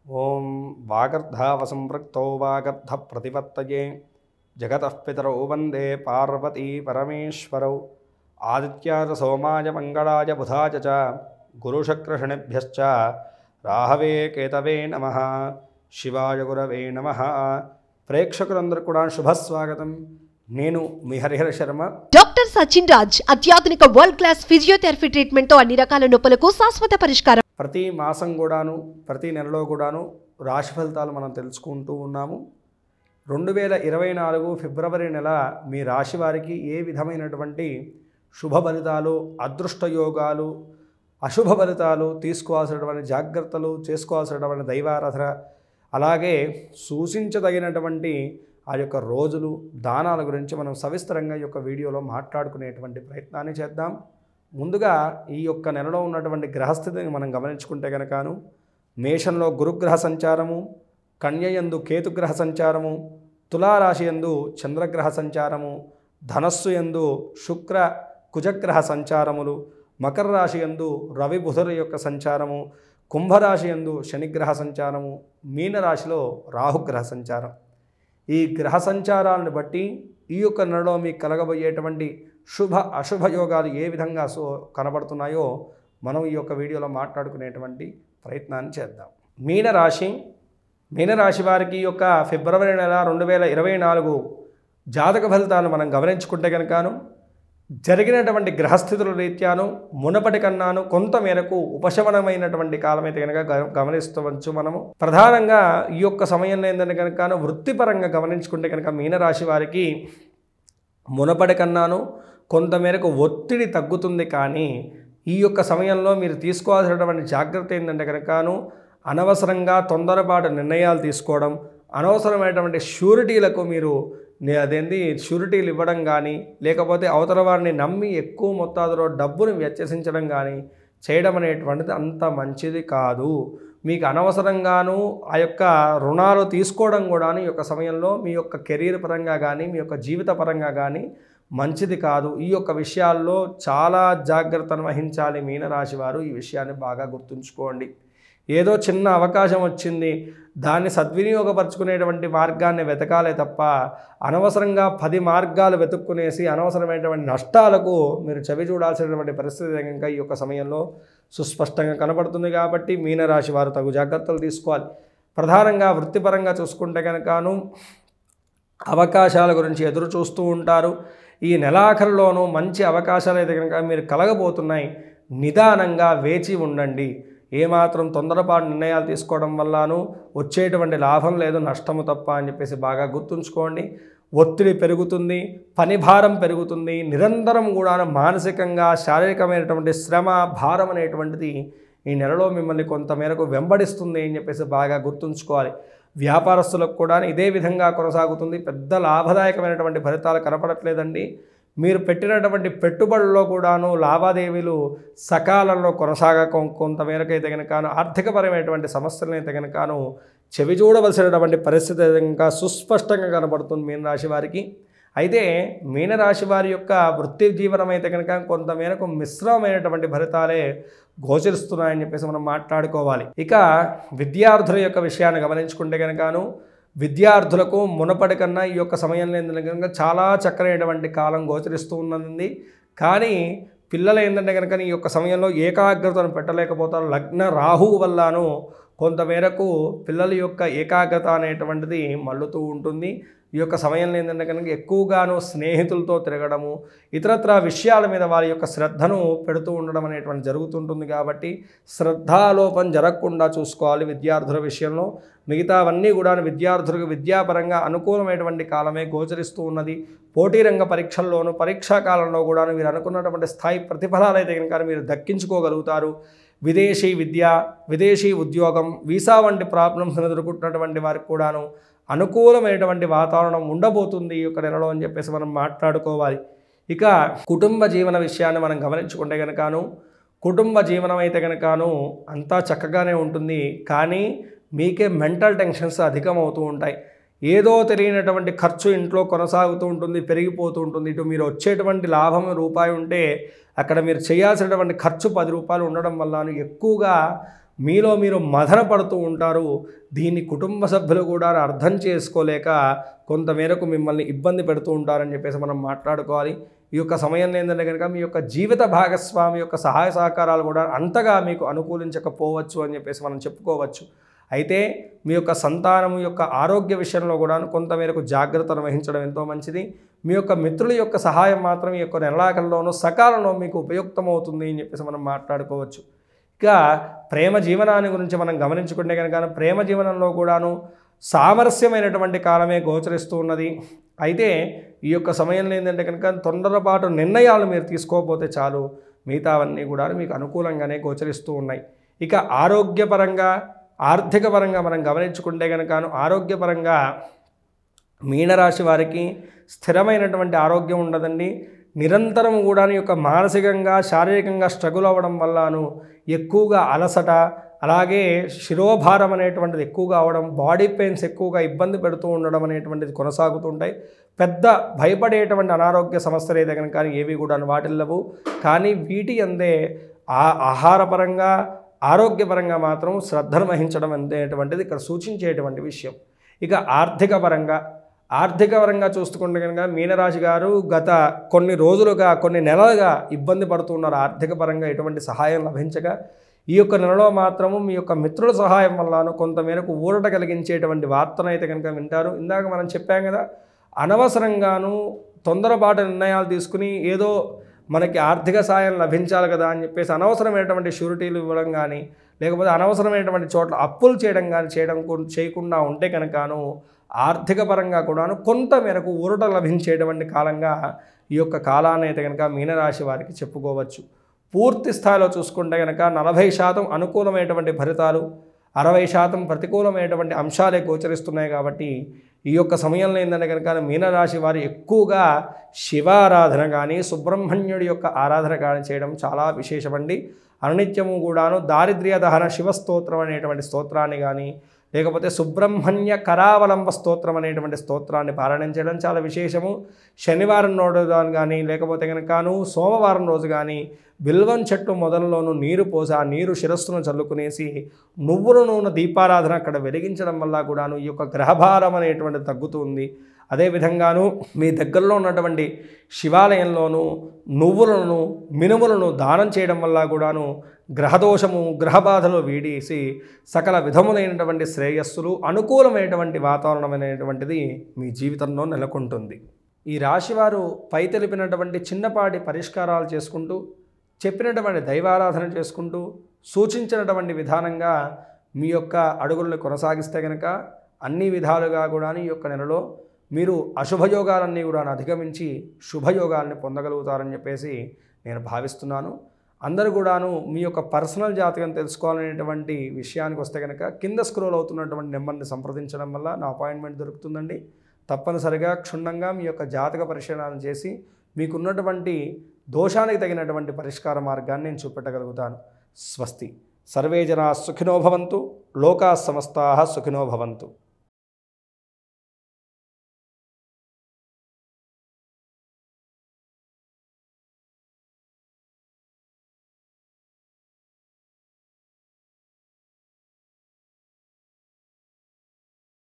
ओं वागर्धावसंपृक्तौ वागर्धप्रतिपत्तये जगतः पितरौ वन्दे पार्वती परमेश्वरौ आदित्याय सोमाय मंगलाय बुधाय च गुरुशक्रशनिभ्यश्च राहवे केतवे नमः शिवाय गुरवे नमः ప్రేక్షకులందరూ కూడా శుభస్వాగతం. నేను మీ హరిహర శర్మ. డాక్టర్ సచిన్ రాజ్ అత్యాధునిక వరల్డ్ క్లాస్ ఫిజియోథెరపీ ట్రీట్మెంట్ తో అన్ని రకాల నొప్పులకు శాశ్వత పరిష్కారం. ప్రతి మాసం కూడాను ప్రతి నెలలో కూడాను రాశి ఫలితాలు మనం తెలుసుకుంటూ ఉన్నాము. 2024 ఫిబ్రవరి నెల మీ రాశి వారికి ఏ విధమైనటువంటి శుభ ఫలితాలు, అదృష్ట యోగాలు, అశుభ ఫలితాలు, తీసుకోవాల్సినటువంటి జాగ్రత్తలు, చేసుకోవాల్సినటువంటి దైవారాధన, అలాగే సూచించదగినటువంటి ఆ యొక్క రోజులు, దానాల గురించి మనం సవిస్తరంగా ఈ యొక్క వీడియోలో మాట్లాడుకునేటువంటి ప్రయత్నాన్ని చేద్దాం. ముందుగా ఈ యొక్క నెలలో ఉన్నటువంటి గ్రహస్థితిని మనం గమనించుకుంటే కనుకను మేషంలో గురుగ్రహ సంచారము, కన్యయందు కేతుగ్రహ సంచారము, తులారాశి యందు చంద్రగ్రహ సంచారము, ధనస్సు యందు శుక్ర కుజగ్రహ సంచారములు, మకర రాశి యందు రవి బుధుల యొక్క సంచారము, కుంభరాశి యందు శనిగ్రహ సంచారము, మీనరాశిలో రాహుగ్రహ సంచారం. ఈ గ్రహ సంచారాలను బట్టి ఈ యొక్క నెలలో మీకు కలగబోయేటువంటి శుభ అశుభ యోగాలు ఏ విధంగా కనబడుతున్నాయో మనం ఈ యొక్క వీడియోలో మాట్లాడుకునేటువంటి ప్రయత్నాన్ని చేద్దాం. మీనరాశి వారికి యొక్క ఫిబ్రవరి నెల 2024 జాతక ఫలితాలను మనం గమనించుకుంటే కనుకను జరిగినటువంటి గ్రహస్థితుల రీత్యాను మునపటి కన్నాను కొంత మేరకు ఉపశమనమైనటువంటి కాలమైతే కనుక గమనిస్తవచ్చు. మనము ప్రధానంగా ఈ యొక్క సమయంలో ఏంటంటే కనుక వృత్తిపరంగా గమనించుకుంటే కనుక మీనరాశి వారికి మునపటి కన్నాను కొంత మేరకు ఒత్తిడి తగ్గుతుంది. కానీ ఈ యొక్క సమయంలో మీరు తీసుకోవాల్సినటువంటి జాగ్రత్త ఏంటంటే కనుకను అనవసరంగా తొందరపాటు నిర్ణయాలు తీసుకోవడం, అనవసరమైనటువంటి షూరిటీలకు మీరు షూరిటీలు ఇవ్వడం కానీ, లేకపోతే అవతల వారిని నమ్మి ఎక్కువ మొత్తాదులో డబ్బును వెచ్చించడం కానీ చేయడం అనేటువంటిది అంత మంచిది కాదు. మీకు అనవసరంగాను ఆ యొక్క రుణాలు తీసుకోవడం కూడా ఈ యొక్క సమయంలో మీ యొక్క కెరీర్ పరంగా కానీ, మీ యొక్క జీవిత పరంగా కానీ మంచిది కాదు. ఈ యొక్క విషయాల్లో చాలా జాగ్రత్తను వహించాలి మీనరాశి వారు. ఈ విషయాన్ని బాగా గుర్తుంచుకోండి. ఏదో చిన్న అవకాశం వచ్చింది, దాన్ని సద్వినియోగపరచుకునేటువంటి మార్గాన్ని వెతకాలే తప్ప అనవసరంగా 10 మార్గాలు వెతుక్కునేసి అనవసరమైనటువంటి నష్టాలకు మీరు చవి చూడాల్సినటువంటి పరిస్థితి కనుక ఈ యొక్క సమయంలో సుస్పష్టంగా కనబడుతుంది. కాబట్టి మీనరాశి వారు తగు జాగ్రత్తలు తీసుకోవాలి. ప్రధానంగా వృత్తిపరంగా చూసుకుంటే కనుకను అవకాశాల గురించి ఎదురు చూస్తూ ఉంటారు. ఈ నెలాఖరులోనూ మంచి అవకాశాలు అయితే కనుక మీరు కలగబోతున్నాయి. నిదానంగా వేచి ఉండండి. ఏమాత్రం తొందరపాటు నిర్ణయాలు తీసుకోవడం వల్లను వచ్చేటువంటి లాభం లేదు, నష్టము తప్ప అని చెప్పేసి బాగా గుర్తుంచుకోండి. ఒత్తిడి పెరుగుతుంది, పని భారం పెరుగుతుంది, నిరంతరం కూడా మానసికంగా శారీరకమైనటువంటి శ్రమ, భారం అనేటువంటిది ఈ నెలలో మిమ్మల్ని కొంతమేరకు వెంబడిస్తుంది అని చెప్పేసి బాగా గుర్తుంచుకోవాలి. వ్యాపారస్తులకు కూడా ఇదే విధంగా కొనసాగుతుంది. పెద్ద లాభదాయకమైనటువంటి ఫలితాలు కనపడట్లేదండి. మీరు పెట్టినటువంటి పెట్టుబడుల్లో కూడాను లావాదేవీలు సకాలంలో కొనసాగక కొంతమేరకు అయితే కనుక ఆర్థికపరమైనటువంటి సమస్యలను అయితే కనుకను చెవి చూడవలసినటువంటి పరిస్థితి ఇంకా సుస్పష్టంగా కనబడుతుంది మీనరాశి వారికి. అయితే మీనరాశి వారి యొక్క వృత్తి జీవనం అయితే కనుక కొంతమేరకు మిశ్రమమైనటువంటి ఫలితాలే గోచరిస్తున్నాయని చెప్పేసి మనం మాట్లాడుకోవాలి. ఇక విద్యార్థుల యొక్క విషయాన్ని గమనించుకుంటే కనుకను విద్యార్థులకు మునపటి కన్నా ఈ యొక్క సమయంలో ఏంటంటే కనుక చాలా చక్కనైనటువంటి కాలం గోచరిస్తూ ఉన్నది. కానీ పిల్లలు ఏంటంటే కనుక ఈ యొక్క సమయంలో ఏకాగ్రతను పెట్టలేకపోతారు. లగ్న రాహువు వల్లను కొంతమేరకు పిల్లల యొక్క ఏకాగ్రత అనేటువంటిది మళ్ళుతూ ఉంటుంది. ఈ యొక్క సమయంలో ఏంటంటే కనుక ఎక్కువగాను స్నేహితులతో తిరగడము, ఇతరత్ర విషయాల మీద వారి యొక్క శ్రద్ధను పెడుతూ ఉండడం అనేటువంటి జరుగుతుంటుంది. కాబట్టి శ్రద్ధాలోపం జరగకుండా చూసుకోవాలి విద్యార్థుల విషయంలో. మిగతావన్నీ కూడా విద్యార్థులకు విద్యాపరంగా అనుకూలమైనటువంటి కాలమే గోచరిస్తూ ఉన్నది. పోటీ రంగ పరీక్షల్లోనూ పరీక్షా కాలంలో కూడా మీరు అనుకున్నటువంటి స్థాయి ప్రతిఫలాలు అయితే కనుక మీరు దక్కించుకోగలుగుతారు. విదేశీ విద్య, విదేశీ ఉద్యోగం, వీసా వంటి ప్రాబ్లమ్స్ ఎదుర్కొంటున్నటువంటి వారికి కూడాను అనుకూలమైనటువంటి వాతావరణం ఉండబోతుంది ఈ యొక్క నెలలో అని చెప్పేసి మనం మాట్లాడుకోవాలి. ఇక కుటుంబ జీవన విషయాన్ని మనం గమనించుకుంటే కనుకను కుటుంబ జీవనం అయితే కనుకను అంతా చక్కగానే ఉంటుంది. కానీ మీకే మెంటల్ టెన్షన్స్ అధికమవుతూ ఉంటాయి. ఏదో తెలియనటువంటి ఖర్చు ఇంట్లో కొనసాగుతూ ఉంటుంది, పెరిగిపోతూ ఉంటుంది. ఇటు మీరు వచ్చేటువంటి లాభం రూపాయి ఉంటే అక్కడ మీరు చేయాల్సినటువంటి ఖర్చు 10 రూపాయలు ఉండడం వల్ల ఎక్కువగా మీలో మీరు మదన పడుతూ ఉంటారు. దీన్ని కుటుంబ సభ్యులు కూడా అర్థం చేసుకోలేక కొంతమేరకు మిమ్మల్ని ఇబ్బంది పెడుతూ ఉంటారని చెప్పేసి మనం మాట్లాడుకోవాలి. ఈ యొక్క సమయంలో ఏంటంటే కనుక మీ యొక్క జీవిత భాగస్వామి యొక్క సహాయ సహకారాలు కూడా అంతగా మీకు అనుకూలించకపోవచ్చు అని చెప్పేసి మనం చెప్పుకోవచ్చు. అయితే మీ యొక్క సంతానం యొక్క ఆరోగ్య విషయంలో కూడా కొంతమేరకు జాగ్రత్తలు వహించడం ఎంతో మంచిది. మీ యొక్క మిత్రుల యొక్క సహాయం మాత్రం ఈ యొక్క నెలాఖరులోనూ సకాలంలో మీకు ఉపయుక్తమవుతుంది అని చెప్పేసి మనం మాట్లాడుకోవచ్చు. ఇక ప్రేమ జీవనాన్ని గురించి మనం గమనించుకుంటే కనుక ప్రేమ జీవనంలో కూడాను సామరస్యమైనటువంటి కాలమే గోచరిస్తూ ఉన్నది. అయితే ఈ యొక్క సమయంలో ఏంటంటే కనుక తొందరపాటు నిర్ణయాలు మీరు తీసుకోకపోతే చాలు, మిగతావన్నీ కూడా మీకు అనుకూలంగానే గోచరిస్తూ ఉన్నాయి. ఇక ఆరోగ్యపరంగా ఆర్థిక పరంగా మనం గమనించుకుంటే కనుక ఆరోగ్యపరంగా మీనరాశి వారికి స్థిరమైనటువంటి ఆరోగ్యం ఉండదండి. నిరంతరం కూడా యొక్క మానసికంగా శారీరకంగా స్ట్రగుల్ అవ్వడం వల్లను ఎక్కువగా అలసట, అలాగే శిరోభారం అనేటువంటిది ఎక్కువగా అవడం, బాడీ పెయిన్స్ ఎక్కువగా ఇబ్బంది పెడుతూ ఉండడం అనేటువంటిది కొనసాగుతుంటాయి. పెద్ద భయపడేటువంటి అనారోగ్య సమస్యలు అయితే కనుక ఏవి కూడా వాటిల్లవు. కానీ వీటి అందే ఆహారపరంగా ఆరోగ్యపరంగా మాత్రం శ్రద్ధను వహించడం అనేటువంటిది ఇక్కడ సూచించేటువంటి విషయం. ఇక ఆర్థిక పరంగా చూసుకుంటే కనుక మీనరాశి గారు గత కొన్ని రోజులుగా కొన్ని నెలలుగా ఇబ్బంది పడుతున్నారు. ఆర్థిక పరంగా ఎటువంటి సహాయం లభించగా ఈ యొక్క నెలలో మాత్రము మీ యొక్క మిత్రుల సహాయం వల్లను కొంతమేరకు ఊరట కలిగించేటువంటి వార్తను అయితే కనుక వింటారు. ఇందాక మనం చెప్పాం కదా, అనవసరంగాను తొందరపాటు నిర్ణయాలు తీసుకుని ఏదో మనకి ఆర్థిక సాయం లభించాలి కదా అని చెప్పేసి అనవసరమైనటువంటి షూరిటీలు ఇవ్వడం కానీ, లేకపోతే అనవసరమైనటువంటి చోట్ల అప్పులు చేయడం కానీ చేయకుండా ఉంటే కనుకను ఆర్థిక పరంగా కూడాను కొంతమేరకు ఊరట లభించేటువంటి కాలంగా ఈ యొక్క కాలాన్ని అయితే కనుక మీనరాశి వారికి చెప్పుకోవచ్చు. పూర్తి స్థాయిలో చూసుకుంటే కనుక 40% అనుకూలమైనటువంటి ఫలితాలు, 60% ప్రతికూలమైనటువంటి అంశాలే గోచరిస్తున్నాయి. కాబట్టి ఈ యొక్క సమయంలో ఏంటంటే కనుక మీనరాశి వారు ఎక్కువగా శివారాధన కానీ సుబ్రహ్మణ్యుడి యొక్క ఆరాధన కానీ చేయడం చాలా విశేషమండి. అనునిత్యము కూడాను దారిద్ర్య దహన శివస్తోత్రం అనేటువంటి స్తోత్రాన్ని కానీ, లేకపోతే సుబ్రహ్మణ్య కరావలంబ స్తోత్రం అనేటువంటి స్తోత్రాన్ని పారాయణం చేయడం చాలా విశేషము. శనివారం రోజు కానీ, లేకపోతే కనుకను సోమవారం రోజు కానీ బిల్వం చెట్టు మొదలులోనూ నీరు పోసి ఆ నీరు శిరస్సును చల్లుకునేసి నువ్వుల నూనె దీపారాధన అక్కడ వెలిగించడం వల్ల కూడాను ఈ యొక్క గ్రహభారం అనేటువంటి తగ్గుతుంది. అదేవిధంగాను మీ దగ్గరలో ఉన్నటువంటి శివాలయంలోనూ నువ్వులను మినుములను దానం చేయడం వల్ల కూడాను గ్రహదోషము గ్రహబాధలు వీడేసి సకల విధములైనటువంటి శ్రేయస్సులు అనుకూలమైనటువంటి వాతావరణం అనేటువంటిది మీ జీవితంలో నెలకొంటుంది. ఈ రాశివారు పై తెలిపినటువంటి చిన్నపాటి పరిష్కారాలు చేసుకుంటూ, చెప్పినటువంటి దైవారాధన చేసుకుంటూ, సూచించినటువంటి విధానంగా మీ యొక్క అడుగులను కొనసాగిస్తే కనుక అన్ని విధాలుగా కూడా ఈ యొక్క నెలలో మీరు అశుభయోగాలన్నీ కూడా అధిగమించి శుభయోగాల్ని పొందగలుగుతారని చెప్పేసి నేను భావిస్తున్నాను. అందరూ కూడాను మీ యొక్క పర్సనల్ జాతకం తెలుసుకోవాలనేటువంటి విషయానికి వస్తే కనుక కింద స్క్రోల్ అవుతున్నటువంటి నెంబర్ని సంప్రదించడం వల్ల నా అపాయింట్మెంట్ దొరుకుతుందండి. తప్పనిసరిగా క్షుణ్ణంగా మీ యొక్క జాతక పరిశీలన చేసి మీకున్నటువంటి దోషానికి తగినటువంటి పరిష్కార మార్గాన్ని నేను చూపెట్టగలుగుతాను. స్వస్తి. సర్వే జనా సుఖినో భవంతు. లోకా సమస్తాః సుఖినో భవంతు.